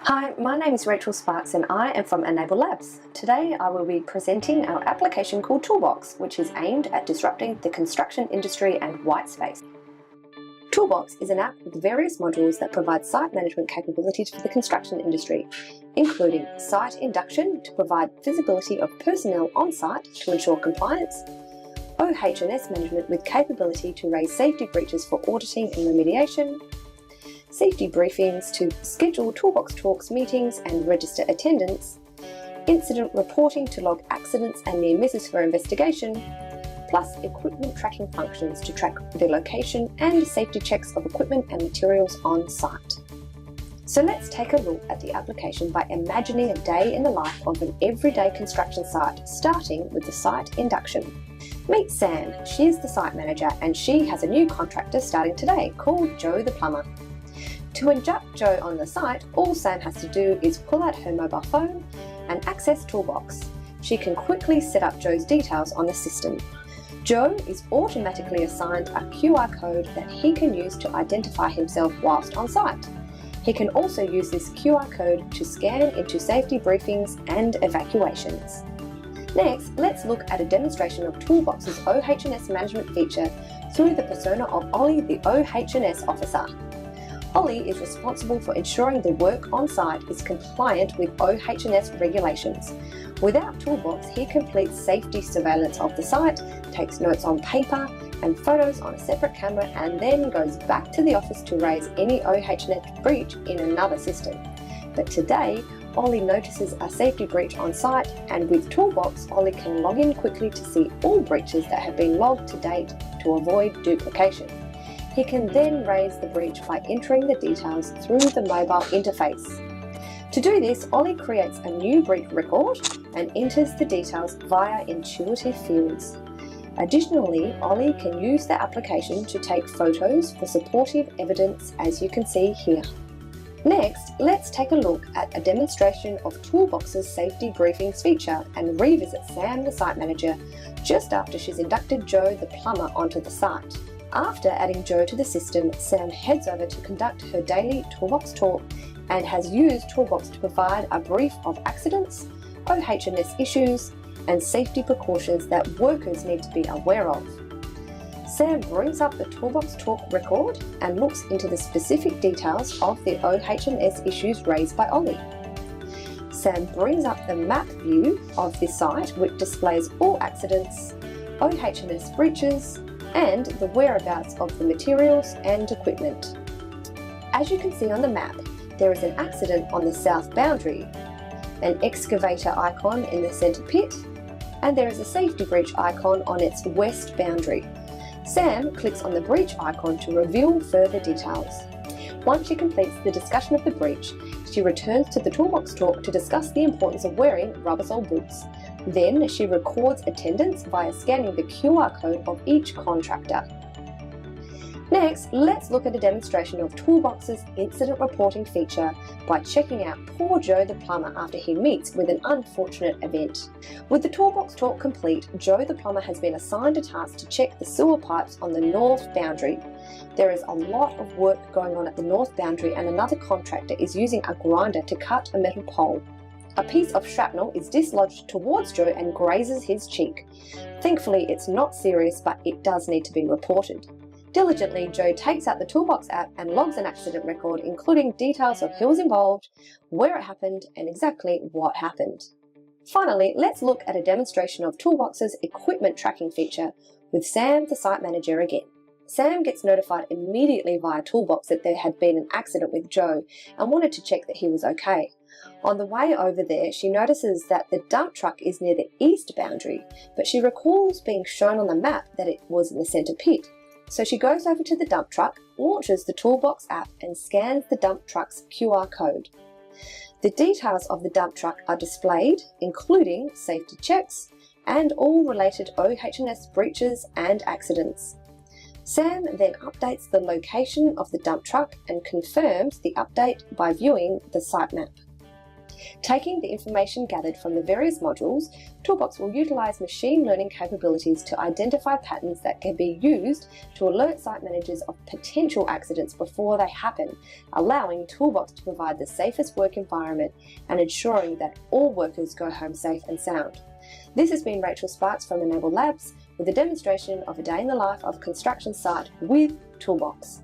Hi, my name is Rachel Sparks and I am from Enable Labs. Today I will be presenting our application called Toolbox, which is aimed at disrupting the construction industry and white space. Toolbox is an app with various modules that provide site management capabilities for the construction industry, including site induction to provide visibility of personnel on site to ensure compliance, OH&S management with capability to raise safety breaches for auditing and remediation, safety briefings to schedule Toolbox talks, meetings and register attendance, incident reporting to log accidents and near misses for investigation, plus equipment tracking functions to track the location and safety checks of equipment and materials on site. So let's take a look at the application by imagining a day in the life of an everyday construction site, starting with the site induction. Meet Sam. She is the site manager and she has a new contractor starting today called Joe the plumber. To induct Joe on the site, all Sam has to do is pull out her mobile phone and access Toolbox. She can quickly set up Joe's details on the system. Joe is automatically assigned a QR code that he can use to identify himself whilst on site. He can also use this QR code to scan into safety briefings and evacuations. Next, let's look at a demonstration of Toolbox's OH&S management feature through the persona of Ollie, the OH&S officer. Ollie is responsible for ensuring the work on site is compliant with OH&S regulations. Without Toolbox, he completes safety surveillance of the site, takes notes on paper and photos on a separate camera, and then goes back to the office to raise any OH&S breach in another system. But today, Ollie notices a safety breach on site, and with Toolbox, Ollie can log in quickly to see all breaches that have been logged to date to avoid duplication. He can then raise the breach by entering the details through the mobile interface. To do this, Ollie creates a new breach record and enters the details via intuitive fields. Additionally, Ollie can use the application to take photos for supportive evidence, as you can see here. Next, let's take a look at a demonstration of Toolbox's safety briefings feature and revisit Sam, the site manager, just after she's inducted Joe the plumber onto the site. After adding Joe to the system, Sam heads over to conduct her daily Toolbox talk and has used Toolbox to provide a brief of accidents, OH&S issues, and safety precautions that workers need to be aware of. Sam brings up the Toolbox talk record and looks into the specific details of the OH&S issues raised by Ollie. Sam brings up the map view of the site, which displays all accidents, OH&S breaches, and the whereabouts of the materials and equipment. As you can see on the map, there is an accident on the south boundary, an excavator icon in the centre pit, and there is a safety breach icon on its west boundary. Sam clicks on the breach icon to reveal further details. Once she completes the discussion of the breach, she returns to the Toolbox talk to discuss the importance of wearing rubber-sole boots. Then she records attendance via scanning the QR code of each contractor. Next, let's look at a demonstration of Toolbox's incident reporting feature by checking out poor Joe the plumber after he meets with an unfortunate event. With the Toolbox talk complete, Joe the plumber has been assigned a task to check the sewer pipes on the north boundary. There is a lot of work going on at the north boundary and another contractor is using a grinder to cut a metal pole. A piece of shrapnel is dislodged towards Joe and grazes his cheek. Thankfully, it's not serious, but it does need to be reported. Diligently, Joe takes out the Toolbox app and logs an accident record, including details of who was involved, where it happened, and exactly what happened. Finally, let's look at a demonstration of Toolbox's equipment tracking feature with Sam, the site manager again. Sam gets notified immediately via Toolbox that there had been an accident with Joe and wanted to check that he was okay. On the way over there, she notices that the dump truck is near the east boundary, but she recalls being shown on the map that it was in the centre pit. So she goes over to the dump truck, launches the Toolbox app and scans the dump truck's QR code. The details of the dump truck are displayed, including safety checks and all related OH&S breaches and accidents. Sam then updates the location of the dump truck and confirms the update by viewing the site map. Taking the information gathered from the various modules, Toolbox will utilise machine learning capabilities to identify patterns that can be used to alert site managers of potential accidents before they happen, allowing Toolbox to provide the safest work environment and ensuring that all workers go home safe and sound. This has been Rachel Sparks from Enable Labs with a demonstration of a day in the life of a construction site with Toolbox.